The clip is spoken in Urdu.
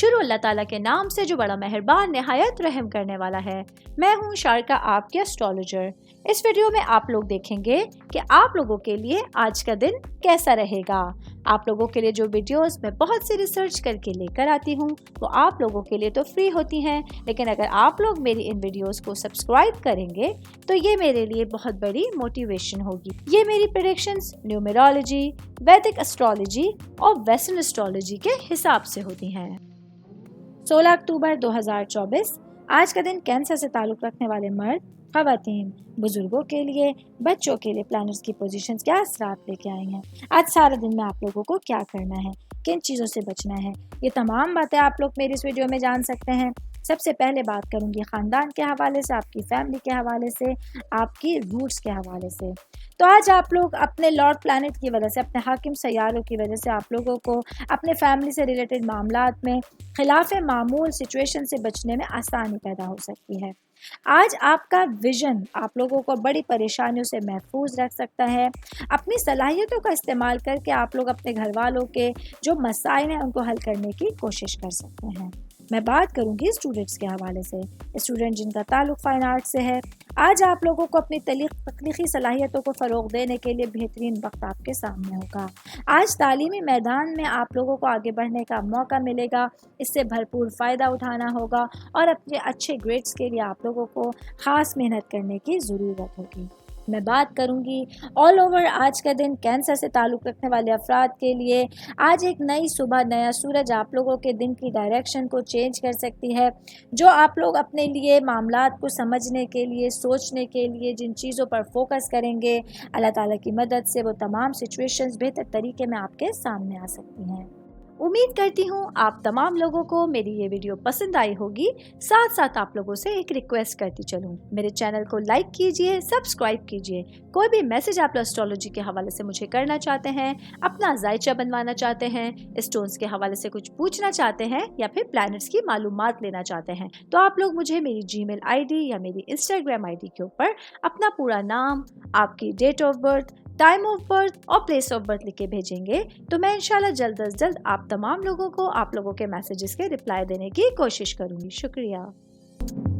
شروع اللہ تعالیٰ کے نام سے جو بڑا مہربان نہایت رحم کرنے والا ہے۔ میں ہوں شارکا، آپ کے اسٹرالوجر۔ اس ویڈیو میں آپ لوگ دیکھیں گے کہ آپ لوگوں کے لیے آج کا دن کیسا رہے گا۔ آپ لوگوں کے لیے جو ویڈیوز میں بہت سی ریسرچ کر کے لے کر آتی ہوں وہ آپ لوگوں کے لیے تو فری ہوتی ہیں، لیکن اگر آپ لوگ میری ان ویڈیوز کو سبسکرائب کریں گے تو یہ میرے لیے بہت بڑی موٹیویشن ہوگی۔ یہ میری پریڈکشنز نیومرولوجی، ویدک اسٹرالوجی اور ویسٹرن اسٹرالوجی کے حساب سے ہوتی ہیں۔ 16 اکتوبر 2024 آج کا دن کینسر سے تعلق رکھنے والے مرد، خواتین، بزرگوں کے لیے، بچوں کے لیے پلانٹس کی پوزیشنز کیا اثرات لے کے آئی ہیں۔ آج سارے دن میں آپ لوگوں کو کیا کرنا ہے، کن چیزوں سے بچنا ہے، یہ تمام باتیں آپ لوگ میری اس ویڈیو میں جان سکتے ہیں۔ سب سے پہلے بات کروں گی خاندان کے حوالے سے، آپ کی فیملی کے حوالے سے، آپ کی روٹس کے حوالے سے۔ تو آج آپ لوگ اپنے لارڈ پلانٹ کی وجہ سے، اپنے حاکم سیاروں کی وجہ سے آپ لوگوں کو اپنے فیملی سے ریلیٹڈ معاملات میں خلاف معمول سچویشن سے بچنے میں آسانی پیدا ہو سکتی ہے۔ آج آپ کا ویژن آپ لوگوں کو بڑی پریشانیوں سے محفوظ رکھ سکتا ہے۔ اپنی صلاحیتوں کا استعمال کر کے آپ لوگ اپنے گھر والوں کے جو مسائل ہیں ان کو حل کرنے کی کوشش کر سکتے ہیں۔ میں بات کروں گی اسٹوڈنٹس کے حوالے سے۔ اسٹوڈنٹ جن کا تعلق فائن آرٹ سے ہے، آج آپ لوگوں کو اپنی تخلیقی صلاحیتوں کو فروغ دینے کے لیے بہترین وقت آپ کے سامنے ہوگا۔ آج تعلیمی میدان میں آپ لوگوں کو آگے بڑھنے کا موقع ملے گا، اس سے بھرپور فائدہ اٹھانا ہوگا اور اپنے اچھے گریڈز کے لیے آپ لوگوں کو خاص محنت کرنے کی ضرورت ہوگی۔ میں بات کروں گی آل اوور آج کا دن کینسر سے تعلق رکھنے والے افراد کے لیے۔ آج ایک نئی صبح، نیا سورج آپ لوگوں کے دن کی ڈائریکشن کو چینج کر سکتی ہے۔ جو آپ لوگ اپنے لیے معاملات کو سمجھنے کے لیے، سوچنے کے لیے جن چیزوں پر فوکس کریں گے، اللہ تعالیٰ کی مدد سے وہ تمام سچویشنز بہتر طریقے میں آپ کے سامنے آ سکتی ہیں۔ امید کرتی ہوں آپ تمام لوگوں کو میری یہ ویڈیو پسند آئی ہوگی۔ ساتھ ساتھ آپ لوگوں سے ایک ریکویسٹ کرتی چلوں، میرے چینل کو لائک کیجئے، سبسکرائب کیجئے۔ کوئی بھی میسج آپ اسٹرالوجی کے حوالے سے مجھے کرنا چاہتے ہیں، اپنا ذائچہ بنوانا چاہتے ہیں، اسٹونز کے حوالے سے کچھ پوچھنا چاہتے ہیں یا پھر پلانٹس کی معلومات لینا چاہتے ہیں، تو آپ لوگ مجھے میری جی میل آئی ڈی یا میری انسٹاگرام آئی ڈی کے اوپر اپنا پورا نام، آپ کی date of birth, time of birth اور پلیس آف برتھ لکھ کے بھیجیں گے تو میں انشاءاللہ جلد از جلد آپ تمام لوگوں کو آپ لوگوں کے میسیجز کے رپلائی دینے کی کوشش کروں گی۔ شکریہ۔